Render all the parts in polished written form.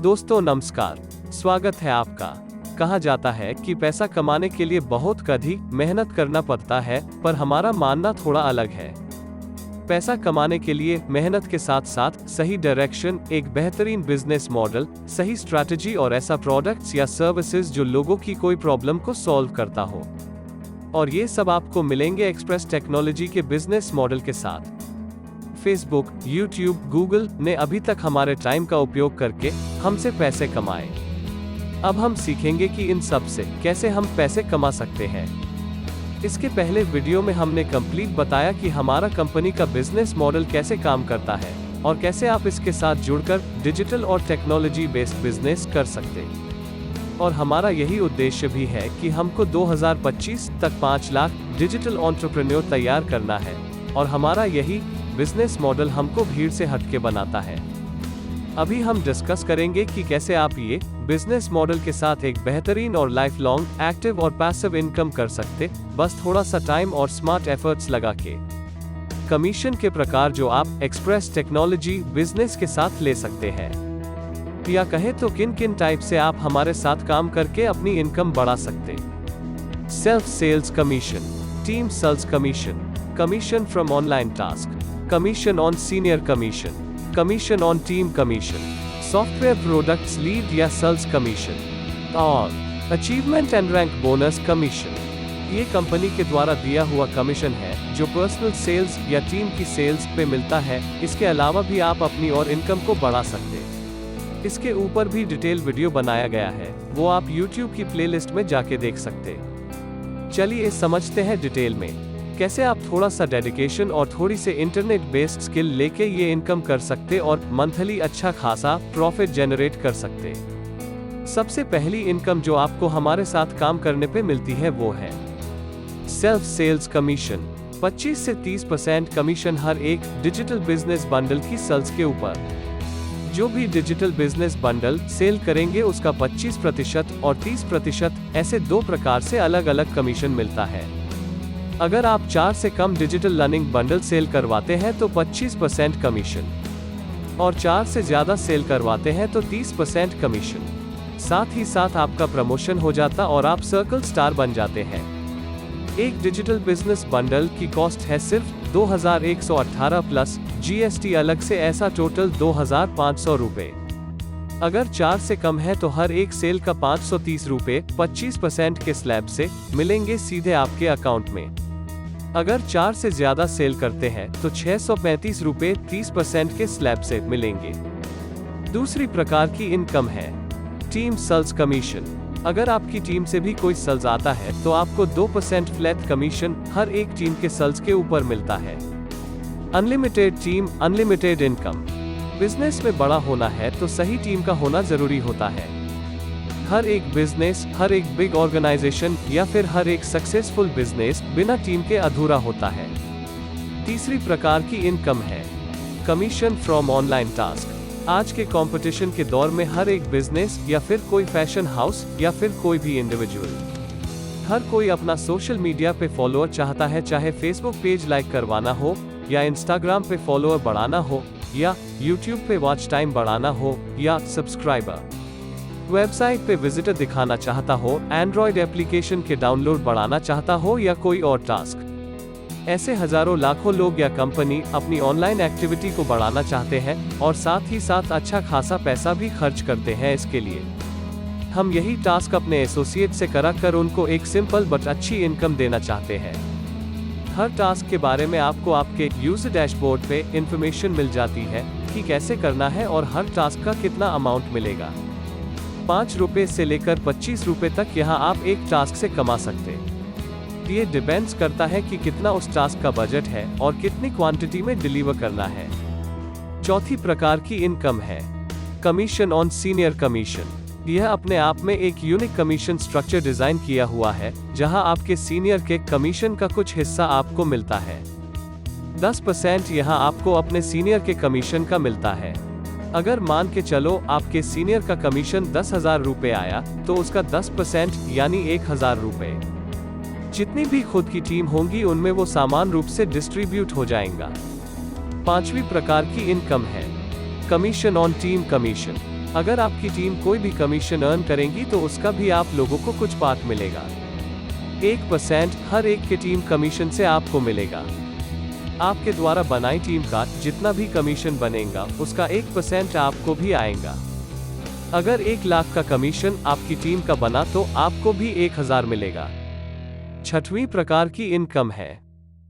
दोस्तों नमस्कार, स्वागत है आपका। कहा जाता है कि पैसा कमाने के लिए बहुत कड़ी मेहनत करना पड़ता है, पर हमारा मानना थोड़ा अलग है। पैसा कमाने के लिए मेहनत के साथ साथ सही डायरेक्शन, एक बेहतरीन बिजनेस मॉडल, सही स्ट्रैटेजी और ऐसा प्रोडक्ट्स या सर्विसेज जो लोगों की कोई प्रॉब्लम को सॉल्व करता हो। और ये सब आपको मिलेंगे एक्सप्रेस टेक्नोलॉजी के बिजनेस मॉडल के साथ। फेसबुक, यूट्यूब, गूगल ने अभी तक हमारे टाइम का उपयोग करके हमसे पैसे कमाए। अब हम सीखेंगे कि इन सब से कैसे हम पैसे कमा सकते हैं। इसके पहले वीडियो में हमने कंप्लीट बताया कि हमारा कंपनी का बिजनेस मॉडल कैसे काम करता है और कैसे आप इसके साथ जुड़कर डिजिटल और टेक्नोलॉजी बेस्ड बिजनेस कर सकते। और हमारा यही उद्देश्य भी है कि हमको 2025 तक 5 लाख डिजिटल एंटरप्रेन्योर तैयार करना है, और हमारा यही बिजनेस मॉडल हमको भीड़ से हटके बनाता है। अभी हम डिस्कस करेंगे कि कैसे आप ये बिजनेस मॉडल के साथ एक बेहतरीन और लाइफ लॉन्ग एक्टिव और पैसिव इनकम कर सकते, बस थोड़ा सा टाइम और स्मार्ट एफर्ट्स लगा के। कमीशन के प्रकार जो आप एक्सप्रेस टेक्नोलॉजी बिजनेस के साथ ले सकते हैं, या कहें तो किन किन टाइप से आप हमारे साथ काम करके अपनी इनकम बढ़ा सकते। Self sales commission, team sales commission, commission from online task, commission on senior commission, commission on team commission, software products lead या सेल्स कमीशन, और achievement and rank bonus commission. ये कंपनी के द्वारा दिया हुआ कमीशन है जो पर्सनल सेल्स या टीम की सेल्स पे मिलता है। इसके अलावा भी आप अपनी और इनकम को बढ़ा सकते। इसके ऊपर भी डिटेल वीडियो बनाया गया है, वो आप YouTube की प्लेलिस्ट में जाके देख सकते। चलिए समझते हैं डिटेल में कैसे आप थोड़ा सा डेडिकेशन और थोड़ी से इंटरनेट बेस्ड स्किल लेके ये इनकम कर सकते और मंथली अच्छा खासा प्रॉफिट जनरेट कर सकते। सबसे पहली इनकम जो आपको हमारे साथ काम करने पे मिलती है वो है सेल्फ सेल्स कमीशन। 25 से 30% कमीशन हर एक डिजिटल बिजनेस बंडल की सेल्स के ऊपर। जो भी डिजिटल बिजनेस बंडल सेल करेंगे उसका 25% और 30% ऐसे 2 प्रकार से अलग अलग कमीशन मिलता है। अगर आप 4 से कम डिजिटल लर्निंग बंडल सेल करवाते हैं तो 25% कमीशन, और 4 से ज्यादा सेल करवाते हैं तो 30% कमीशन। साथ ही साथ आपका प्रमोशन हो जाता और आप सर्कल स्टार बन जाते हैं। एक डिजिटल बिजनेस बंडल की कॉस्ट है सिर्फ 2118 प्लस GST अलग से, ऐसा टोटल 2500 रुपए। अगर 4 से कम है तो हर एक सेल का 530 रुपए 25% के स्लैब से मिलेंगे सीधे आपके अकाउंट में। अगर 4 से ज्यादा सेल करते हैं तो 635 रुपए 30% के स्लैब से मिलेंगे। दूसरी प्रकार की इनकम है टीम सेल्स कमीशन। अगर आपकी टीम से भी कोई सेल्स आता है तो आपको 2% फ्लैट कमीशन हर एक टीम के सेल्स के ऊपर मिलता है। Unlimited team, unlimited income. Business में बड़ा होना है तो सही टीम का होना जरूरी होता है। हर एक बिजनेस, हर एक बिग ऑर्गेनाइजेशन या फिर हर एक सक्सेसफुल बिजनेस बिना टीम के अधूरा होता है। तीसरी प्रकार की इनकम है कमीशन फ्रॉम ऑनलाइन टास्क। आज के कंपटीशन के दौर में हर एक बिजनेस या फिर कोई फैशन हाउस या फिर कोई भी इंडिविजुअल, हर कोई अपना सोशल मीडिया पे फॉलोअर चाहता है, चाहे फेसबुक पेज लाइक करवाना हो या इंस्टाग्राम पे फॉलोअर बढ़ाना हो या यूट्यूब पे वॉच टाइम बढ़ाना हो या सब्सक्राइबर, वेबसाइट पे विजिटर दिखाना चाहता हो, एंड्रॉइड एप्लीकेशन के डाउनलोड बढ़ाना चाहता हो या कोई और टास्क। ऐसे हजारों लाखों लोग या कंपनी अपनी ऑनलाइन एक्टिविटी को बढ़ाना चाहते हैं और साथ ही साथ अच्छा खासा पैसा भी खर्च करते हैं इसके लिए। हम यही टास्क अपने एसोसिएट से कराकर उनको एक सिंपल बट अच्छी इनकम देना चाहते हैं। हर टास्क के बारे में आपको आपके यूजर डैशबोर्ड पे इंफॉर्मेशन मिल जाती है कि कैसे करना है और हर टास्क का कितना अमाउंट मिलेगा। 5 रुपए से लेकर 25 रुपए तक यहाँ आप एक टास्क से कमा सकते। ये डिपेंड्स करता है कि कितना उस टास्क का बजट है और कितनी क्वांटिटी में डिलीवर करना है। चौथी प्रकार की इनकम है कमीशन ऑन सीनियर कमीशन। यह अपने आप में एक यूनिक कमीशन स्ट्रक्चर डिजाइन किया हुआ है जहां आपके सीनियर के कमीशन का कुछ हिस्सा आपको मिलता है। 10% यहां आपको अपने सीनियर के कमीशन का मिलता है। अगर मान के चलो आपके सीनियर का कमीशन 10,000 रुपए आया तो उसका 10% यानी 1,000 रुपए। जितनी भी खुद की टीम होंगी उनमें वो समान रूप से डिस्ट्रीब्यूट हो जाएगा। पांचवी प्रकार की इनकम है कमीशन ऑन टीम कमीशन। अगर आपकी टीम कोई भी कमीशन अर्न करेंगी तो उसका भी आप लोगों को कुछ पार्ट मिलेगा। 1% हर एक के टीम कमीशन से आपको मिलेगा। आपके द्वारा बनाई टीम का जितना भी कमीशन बनेगा उसका 1% आपको भी आएगा। अगर 1 लाख का कमीशन आपकी टीम का बना तो आपको भी 1000 मिलेगा। 6वीं प्रकार की इनकम है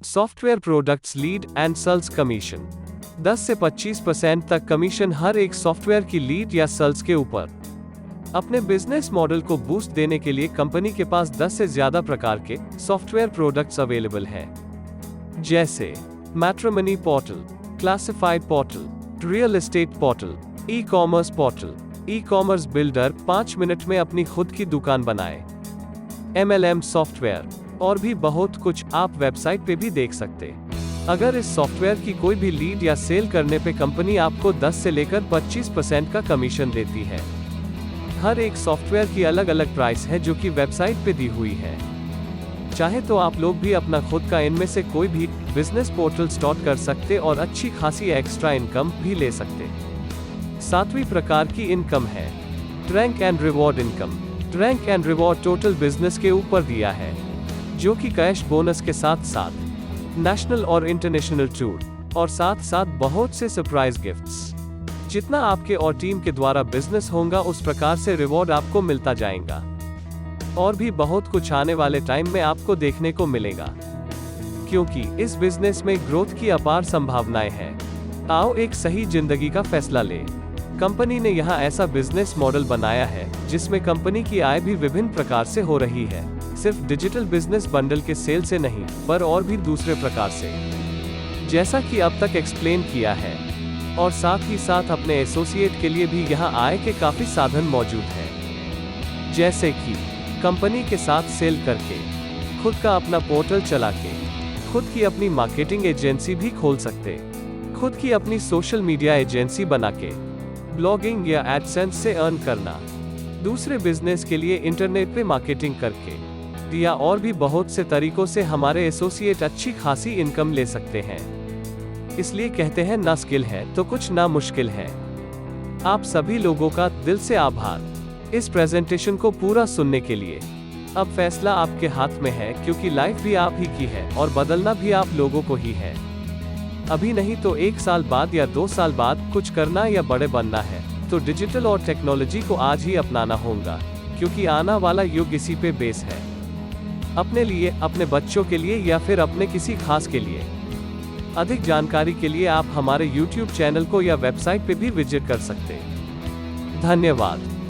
software products lead and sales commission. 10 से 25% तक कमीशन हर एक सॉफ्टवेयर की लीड या सेल्स के ऊपर। अपने बिजनेस मॉडल को बूस्ट देने के लिए कंपनी के पास 10 से ज्यादा प्रकार के सॉफ्टवेयर प्रोडक्ट्स अवेलेबल हैं, जैसे matrimony portal, classified portal, real estate portal, e commerce portal, e commerce builder 5 minute में अपनी खुद की दुकान बनाए, MLM सॉफ्टवेयर और भी बहुत कुछ आप वेबसाइट पे भी देख सकते। अगर इस सॉफ्टवेयर की कोई भी लीड या सेल करने पे कंपनी आपको 10 से लेकर 25% का कमीशन देती है। हर एक सॉफ्टवेयर की अलग अलग प्राइस है जो कि वेबसाइट पे दी हुई है। चाहे तो आप लोग भी अपना खुद का इनमें से कोई भी बिजनेस पोर्टल स्टार्ट कर सकते और अच्छी खासी एक्स्ट्रा इनकम भी ले सकते। 7वीं प्रकार की इनकम है rank and reward income. Rank and reward total business के ऊपर दिया है, जो कि कैश बोनस के साथ साथ नेशनल और इंटरनेशनल टूर और साथ साथ बहुत से सरप्राइज गिफ्ट्स। जितना आपके और टीम के द्वारा बिजनेस होगा उस प्रकार से रिवॉर्ड आपको मिलता जाएगा। और भी बहुत कुछ आने वाले टाइम में आपको देखने को मिलेगा, क्योंकि इस बिजनेस में ग्रोथ की अपार संभावनाएं हैं। आओ एक सही जिंदगी का फैसला ले। कंपनी ने यहाँ ऐसा बिजनेस मॉडल बनाया है जिसमें कंपनी की आय भी विभिन्न प्रकार से हो रही है, सिर्फ डिजिटल बिजनेस बंडल के सेल से नहीं पर और भी दूसरे प्रकार से, जैसा कि अब तक एक्सप्लेन किया है। और साथ ही साथ अपने एसोसिएट के लिए भी यहाँ आय के काफी साधन मौजूद हैं, जैसे कि कंपनी के साथ सेल करके, खुद का अपना पोर्टल चला के, खुद की अपनी मार्केटिंग एजेंसी भी खोल सकते, खुद की अपनी सोशल मीडिया एजेंसी बना के ब्लॉगिंग या एडसेंस से अर्न करना, दूसरे बिजनेस के लिए इंटरनेट पे मार्केटिंग करके, या और भी बहुत से तरीकों से हमारे एसोसिएट अच्छी खासी इनकम ले सकते हैं। इसलिए कहते हैं ना स्किल है तो कुछ ना मुश्किल है। आप सभी लोगों का दिल से आभार इस प्रेजेंटेशन को पूरा सुनने के लिए। अब फैसला आपके हाथ में है, क्योंकि लाइफ भी आप ही की है और बदलना भी आप लोगों को ही है। अभी नहीं तो 1 साल बाद या 2 साल बाद कुछ करना या बड़े बनना है तो डिजिटल और टेक्नोलॉजी को आज ही अपनाना होगा, क्योंकि आना वाला युग इसी पे बेस है। अपने लिए, अपने बच्चों के लिए या फिर अपने किसी खास के लिए। अधिक जानकारी के लिए आप हमारे YouTube चैनल को या वेबसाइट पे भी विजिट कर सकते हैं। धन्यवाद।